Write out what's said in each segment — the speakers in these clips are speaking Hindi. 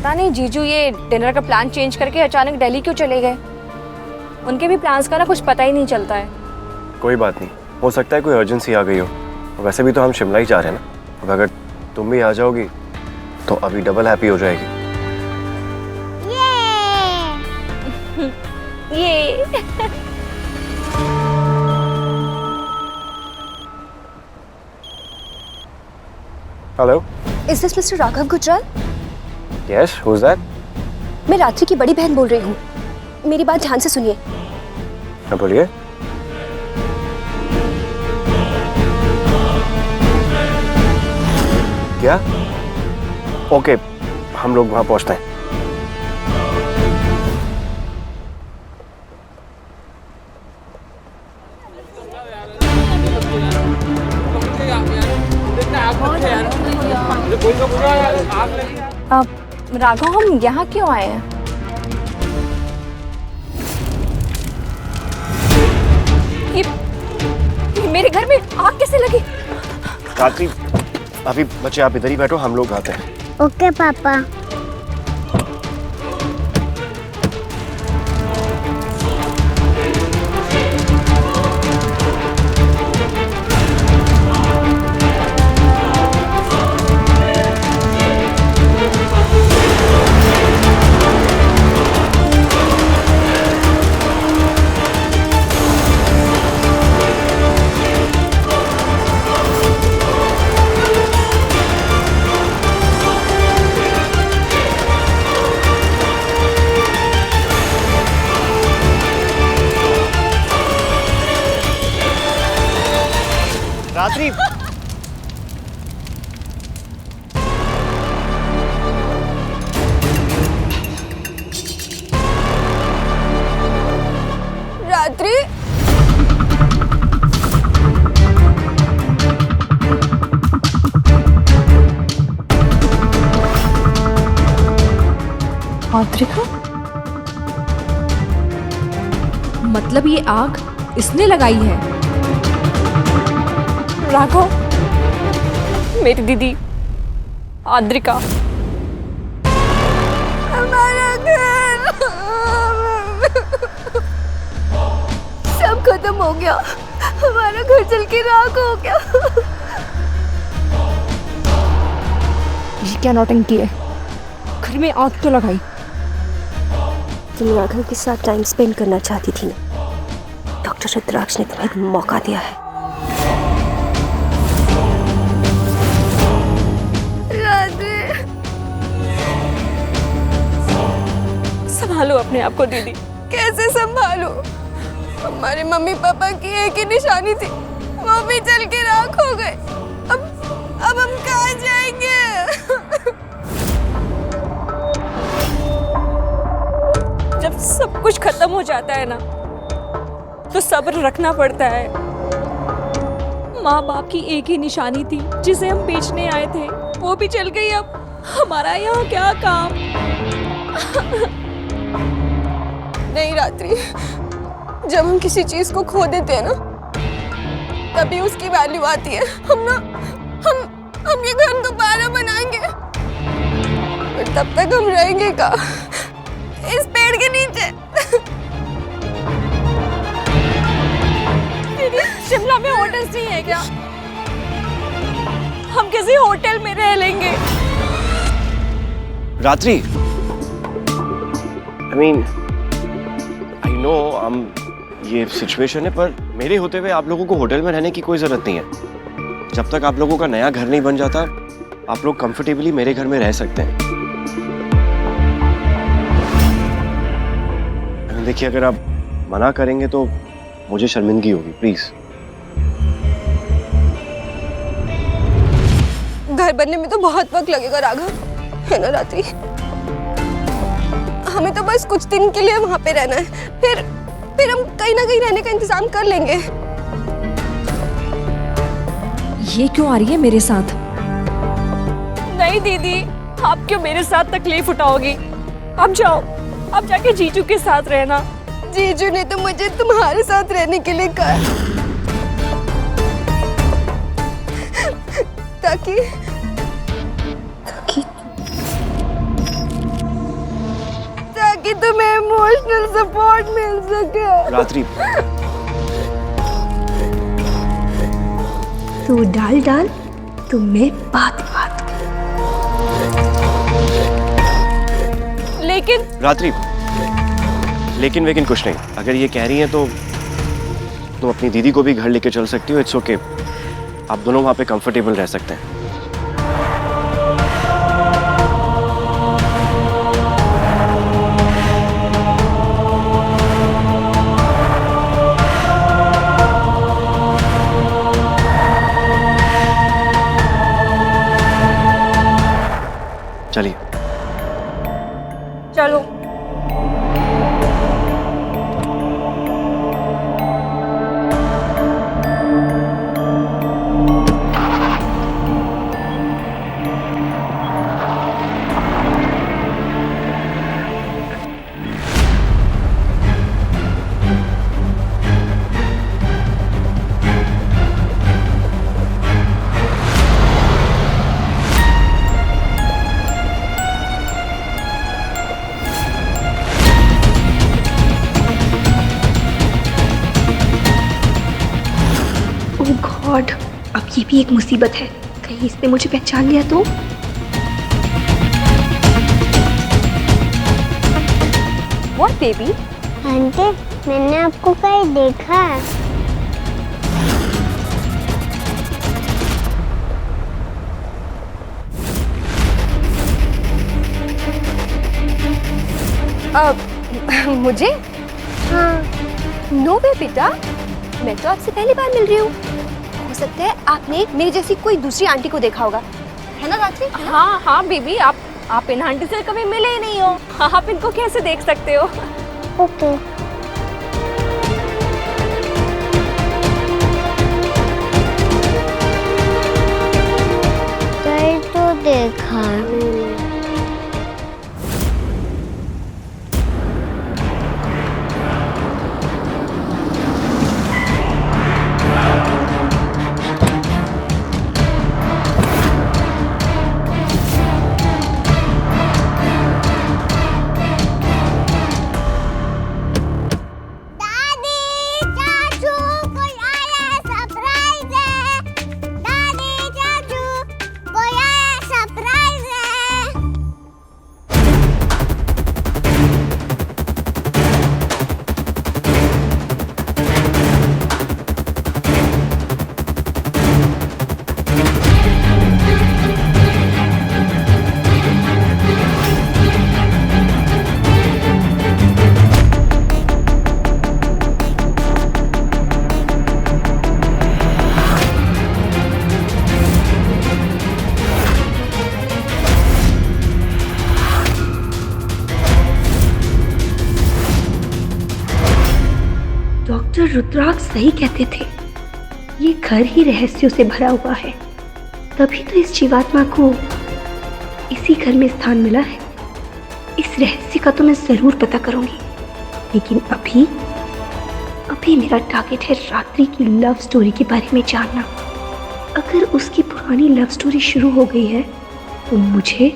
पता नहीं जीजू ये डिनर का प्लान चेंज करके अचानक दिल्ली क्यों चले गए। उनके भी प्लान्स का ना कुछ पता ही नहीं चलता है। कोई बात नहीं, हो सकता है कोई अर्जेंसी आ गई हो। वैसे भी तो हम शिमला ही जा रहे हैं ना। अब अगर तुम भी आ जाओगी तो अभी डबल हैप्पी हो जाएगी। ये hello, Is this Mr. Raghav Gujral? Yes, who is that? मैं रात्रि की बड़ी बहन बोल रही हूँ। मेरी बात ध्यान से सुनिए। हाँ बोलिए। क्या? ओके, हम लोग वहाँ पहुँचते हैं। राघव, हम यहाँ क्यों आए हैं? ये मेरे घर में आग कैसे लगी? रात्रि, अभी बच्चे आप इधर ही बैठो, हम लोग आते हैं। ओके पापा। रात्रि, रात्रि, आद्रिका, मतलब ये आग इसने लगाई है। राघव, मेरी दीदी आद्रिका। हमारा घर सब खत्म हो गया। हमारा घर जल के राख हो गया। ये क्या नौटंकी है? घर में आग क्यों लगाई? तुम राघव के साथ टाइम स्पेंड करना चाहती थी ना। डॉक्टर रुद्राक्ष ने तुम्हें मौका दिया है। संभालो अपने आप को दीदी। कैसे संभालूं? हमारे मम्मी पापा की एक ही निशानी थी, वो भी जल के राख हो गए। अब हम कहाँ जाएंगे? जब सब कुछ खत्म हो जाता है ना, तो सब्र रखना पड़ता है। माँ बाप की एक ही निशानी थी जिसे हम बेचने आए थे, वो भी चल गई। अब हमारा यहाँ क्या काम? नहीं रात्रि, जब हम किसी चीज को खो देते हैं ना, तभी उसकी वैल्यू आती है। हम ये घर दोबारा बनाएंगे, और तब तक हम रहेंगे कहाँ? इस पेड़ के नीचे। दीदी, शिमला में होटल्स नहीं है क्या? हम किसी होटल में रह लेंगे। रात्रि, I mean, I know ये सिचुएशन है, पर मेरे होते हुए आप लोगों को होटल में रहने की कोई जरूरत नहीं है। जब तक आप लोगों का नया घर नहीं बन जाता, आप लोग कंफर्टेबली मेरे घर में रह सकते हैं। देखिए, अगर आप मना करेंगे तो मुझे शर्मिंदगी होगी, प्लीज। घर बनने में तो बहुत वक्त लगेगा राघव, है ना रात्रि? हमें तो बस कुछ दिन के लिए वहां पे रहना है, फिर हम कहीं ना कहीं रहने का इंतजाम कर लेंगे। ये क्यों आ रही है मेरे साथ? नहीं दीदी, आप क्यों मेरे साथ तकलीफ उठाओगी? आप जाओ, आप जाके जीजू के साथ रहना। जीजू ने तो मुझे तुम्हारे साथ रहने के लिए कहा, ताकि ताकि तुम्हें इमोशनल सपोर्ट मिल सके। रात्रि, तू डाल डाल, तो मैं बात बात। लेकिन रात्रि, लेकिन वेकिन कुछ नहीं। अगर ये कह रही हैं तो तुम अपनी दीदी को भी घर लेके चल सकती हो। इट्स ओके, आप दोनों वहां पे कंफर्टेबल रह सकते हैं। चलिए चलो। ओह गॉड, अब ये भी एक मुसीबत है। कहीं इसने मुझे पहचान लिया तो? What baby? आंटी, मैंने आपको कहीं देखा है। मुझे? हाँ, नो वे बेटा, मैं तो आपसे पहली बार मिल रही हूँ। हो सकता है आपने मेरी जैसी कोई दूसरी आंटी को देखा होगा, है ना रात्रि? हाँ हाँ बेबी, आप इन आंटी से कभी मिले ही नहीं हो। आप इनको कैसे देख सकते हो? ओके। कहीं तो देखा है। डॉक्टर रुद्राक्ष सही कहते थे, ये घर ही रहस्यों से भरा हुआ है। तभी तो इस जीवात्मा को इसी घर में स्थान मिला है। इस रहस्य का तो मैं जरूर पता करूंगी, लेकिन अभी मेरा टारगेट है रात्रि की लव स्टोरी के बारे में जानना। अगर उसकी पुरानी लव स्टोरी शुरू हो गई है तो मुझे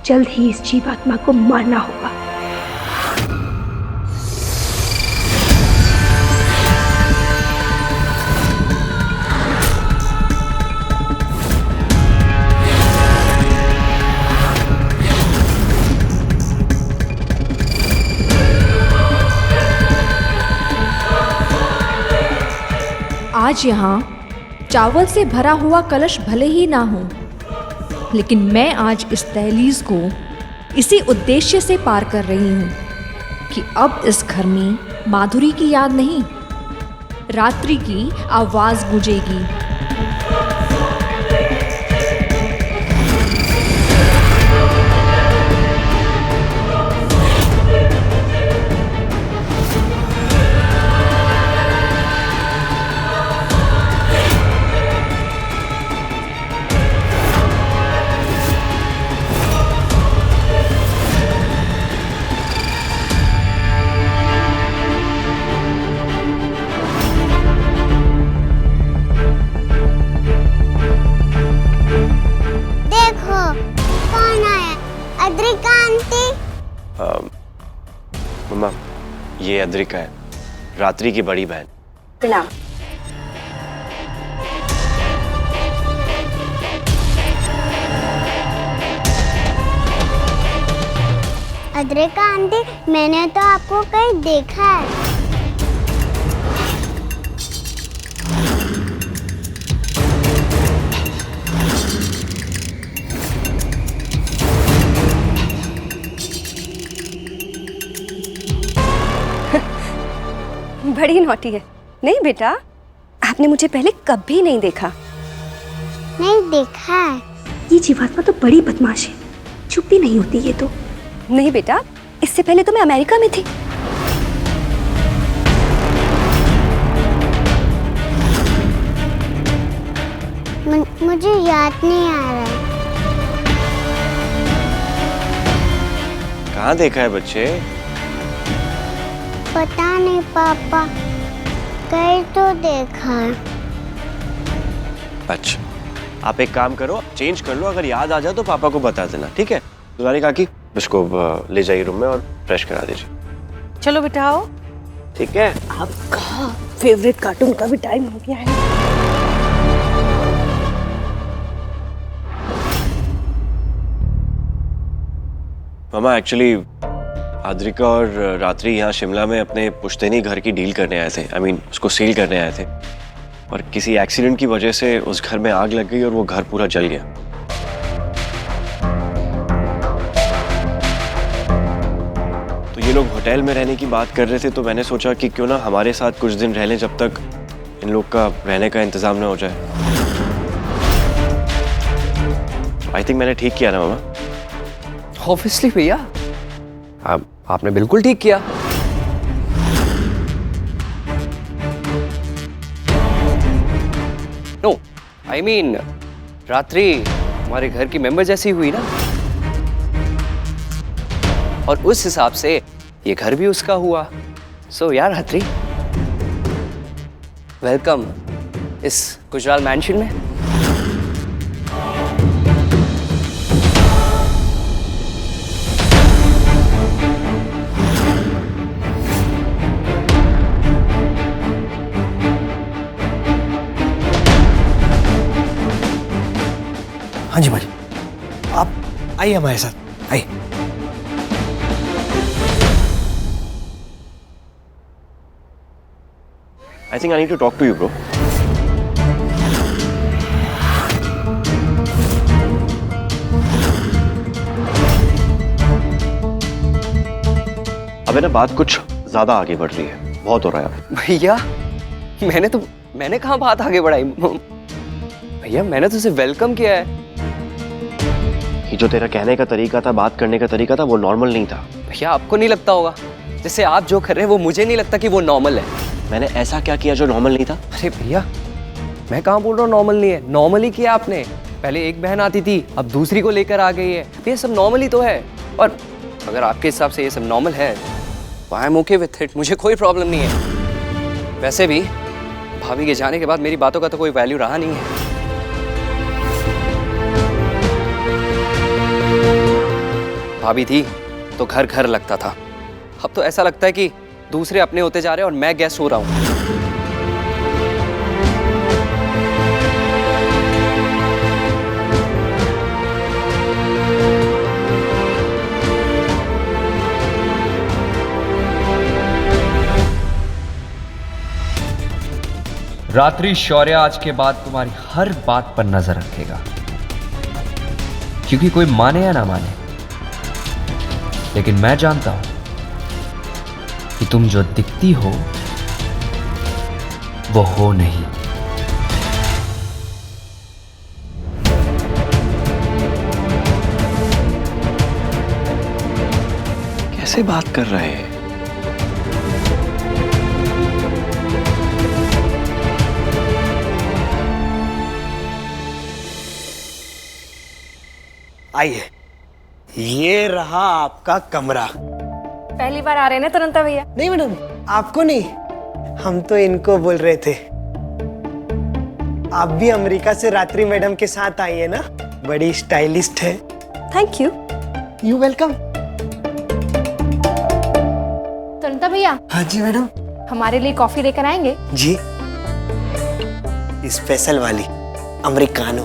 जल्द ही इस जीवात्मा को मारना होगा। आज यहाँ चावल से भरा हुआ कलश भले ही ना हो, लेकिन मैं आज इस दहलीज को इसी उद्देश्य से पार कर रही हूँ कि अब इस घर में माधुरी की याद नहीं, रात्रि की आवाज़ गूंजेगी। ये अद्रिका है, रात्रि की बड़ी बहन। प्रणाम। अद्रिका आंटी, मैंने तो आपको कहीं देखा है। बड़ी नॉटी है। नहीं बेटा, आपने मुझे पहले कभी नहीं देखा। नहीं देखा है। ये जीवात्मा तो बड़ी बदमाश है, चुप भी नहीं होती ये तो। नहीं बेटा, इससे पहले तो मैं अमेरिका में थी। मुझे याद नहीं आ रहा है। कहाँ देखा है बच्चे? पता नहीं पापा, कहीं तो देखा है। अच्छा, आप एक काम करो, चेंज कर लो, अगर याद आ जाए तो पापा को बता देना, ठीक है? दुलारी काकी, इसको ले जाइए रूम में और फ्रेश करा दीजिए। चलो बेटा आओ। ठीक है। आपका फेवरेट कार्टून का भी टाइम हो गया है। मामा, एक्चुअली अद्रिका और रात्रि यहाँ शिमला में अपने पुश्तैनी घर की डील करने आए थे। आई मीन उसको सील करने आए थे, और किसी एक्सीडेंट की वजह से उस घर में आग लग गई और वो घर पूरा जल गया। तो ये लोग होटल में रहने की बात कर रहे थे, तो मैंने सोचा कि क्यों ना हमारे साथ कुछ दिन रह लें जब तक इन लोग का रहने का इंतजाम ना हो जाए। आई थिंक मैंने ठीक किया ना मामा? ऑब्वियसली भैया, आपने बिल्कुल ठीक किया। नो, आई मीन रात्रि हमारे घर की मेंबर जैसी हुई ना, और उस हिसाब से ये घर भी उसका हुआ। सो यार रात्रि, वेलकम इस गुजराल मैंशन में। हाँ जी भाई, आप आइए हमारे साथ, आइए। I think I need to talk to you, bro. अबे ना बात कुछ ज्यादा आगे बढ़ रही है, बहुत हो रहा है। भैया मैंने कहाँ बात आगे बढ़ाई? भैया मैंने तो सिर्फ वेलकम किया है। ये जो तेरा कहने का तरीका था, बात करने का तरीका था, वो नॉर्मल नहीं था। भैया आपको नहीं लगता होगा, जैसे आप जो कर रहे हैं वो मुझे नहीं लगता कि वो नॉर्मल है। मैंने ऐसा क्या किया जो नॉर्मल नहीं था? अरे भैया, मैं कहाँ बोल रहा हूँ नॉर्मल नहीं है, नॉर्मल ही किया आपने। पहले एक बहन आती थी, अब दूसरी को लेकर आ गई है। ये सब नॉर्मल ही तो है, और अगर आपके हिसाब से ये सब नॉर्मल है, I am okay with it, मुझे कोई प्रॉब्लम नहीं है। वैसे भी भाभी के जाने के बाद मेरी बातों का तो कोई वैल्यू रहा नहीं है। भाभी थी तो घर घर लगता था, अब तो ऐसा लगता है कि दूसरे अपने होते जा रहे हैं और मैं गेस्ट हो रहा हूं। रात्रि शौर्य आज के बाद तुम्हारी हर बात पर नजर रखेगा, क्योंकि कोई माने या ना माने, लेकिन मैं जानता हूं कि तुम जो दिखती हो वो हो नहीं। कैसे बात कर रहे हैं? आइए, ये रहा आपका कमरा। पहली बार आ रहे हैं ना तुरंता भैया? नहीं मैडम, आपको नहीं, हम तो इनको बोल रहे थे। आप भी अमेरिका से रात्रि मैडम के साथ आई है ना, बड़ी स्टाइलिस्ट है। Thank you. You welcome. तुरंता भैया, हाँ जी मैडम। हमारे लिए कॉफी लेकर आएंगे? जी, स्पेशल वाली अमेरिकानो।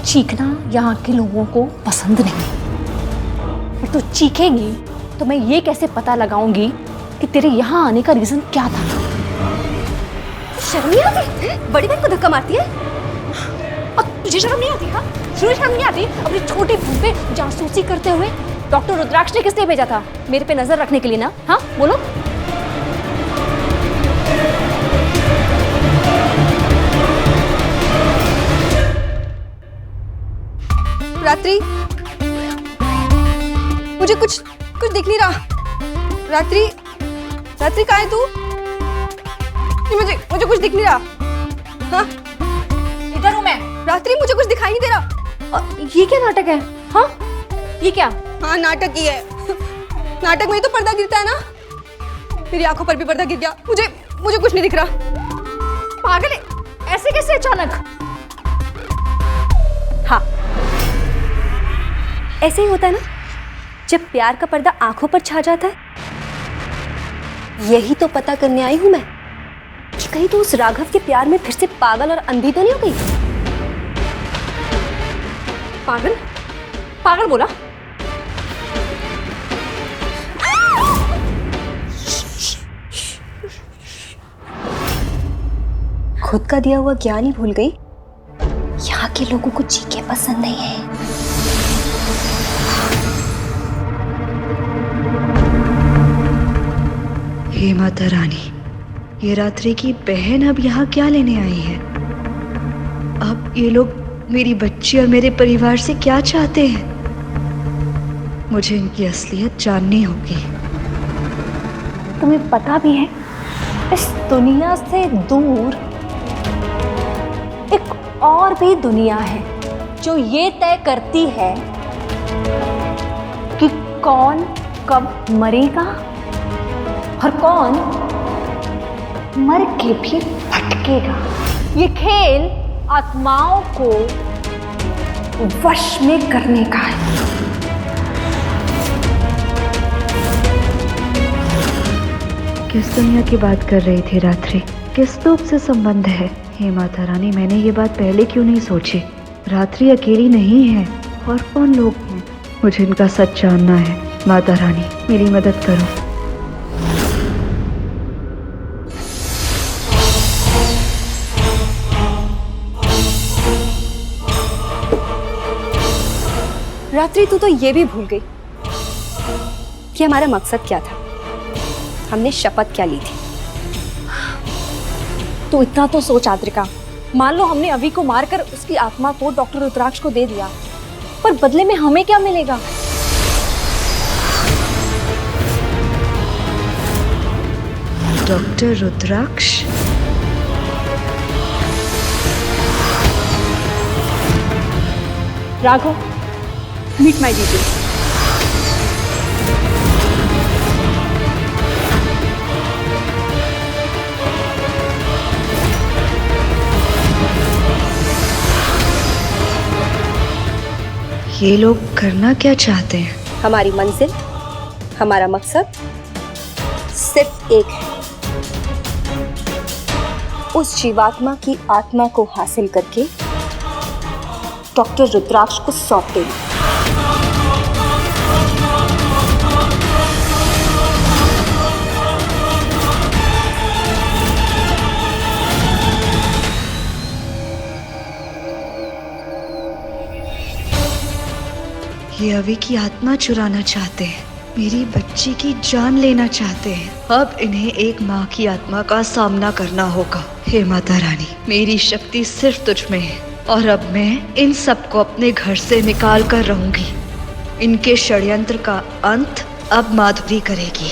चीखना यहाँ के लोगों को पसंद नहीं, और तू चीखेगी तो मैं ये कैसे पता लगाऊंगी कि तेरे यहाँ आने का रीजन क्या था? शर्म नहीं आती? बड़ी बहन को धक्का मारती है और तुझे शर्म नहीं आती? हाँ, तुझे शर्म नहीं आती? अपनी छोटी बहन पे जासूसी करते हुए डॉक्टर रुद्राक्ष ने किस लिए भेजा था? मेरे पे नजर रखने के लिए ना? हाँ बोलो। रात्रि, मुझे कुछ दिख नहीं रहा। रात्रि, रात्रि कहाँ है तू? मुझे कुछ दिख नहीं रहा। हाँ, इधर हूँ मैं। रात्रि, मुझे कुछ दिखाई नहीं दे रहा। ये क्या नाटक है? हाँ, ये क्या? हाँ, नाटक ही है। नाटक में ही तो पर्दा गिरता है ना। मेरी आंखों पर भी पर्दा गिर गया। मुझे कुछ नहीं दिख रहा। पागल है, ऐसे कैसे अचानक? हाँ, ऐसे ही होता है ना जब प्यार का पर्दा आंखों पर छा जाता है। यही तो पता करने आई हूं मैं कि कहीं तो उस राघव के प्यार में फिर से पागल और अंधी तो नहीं हो गई। पागल? पागल बोला? खुद का दिया हुआ ज्ञान ही भूल गई। यहाँ के लोगों को चीखें पसंद नहीं है। हे माता रानी, ये रात्रि की बहन अब यहाँ क्या लेने आई है? अब ये लोग मेरी बच्ची और मेरे परिवार से क्या चाहते हैं? मुझे इनकी असलियत जाननी होगी। तुम्हें पता भी है, इस दुनिया से दूर एक और भी दुनिया है जो ये तय करती है कि कौन कब मरेगा और कौन मर के भी भटकेगा। ये खेल आत्माओं को वश में करने का है। किस दुनिया की बात कर रही थी रात्रि? किस लोग से संबंध है? हे माता रानी, मैंने ये बात पहले क्यों नहीं सोची? रात्रि अकेली नहीं है, और कौन लोग हैं? मुझे इनका सच जानना है। माता रानी, मेरी मदद करो। रात्रि, तू तो ये भी भूल गई कि हमारा मकसद क्या था, हमने शपथ क्या ली थी। तो इतना तो सोच आद्रिका, मान लो हमने अभी को मारकर उसकी आत्मा को डॉक्टर रुद्राक्ष को दे दिया, पर बदले में हमें क्या मिलेगा? Doctor Rudraksh? Raghav, meet my details. ये लोग करना क्या चाहते हैं? हमारी मंजिल, हमारा मकसद सिर्फ एक है, उस जीवात्मा की आत्मा को हासिल करके डॉक्टर रुद्राक्ष को सौंप देना। ये अभी की आत्मा चुराना चाहते हैं, मेरी बच्ची की जान लेना चाहते हैं। अब इन्हें एक माँ की आत्मा का सामना करना होगा। हे माता रानी, मेरी शक्ति सिर्फ तुझ में है, और अब मैं इन सबको अपने घर से निकाल कर रहूंगी। इनके षड्यंत्र का अंत अब माधुरी करेगी।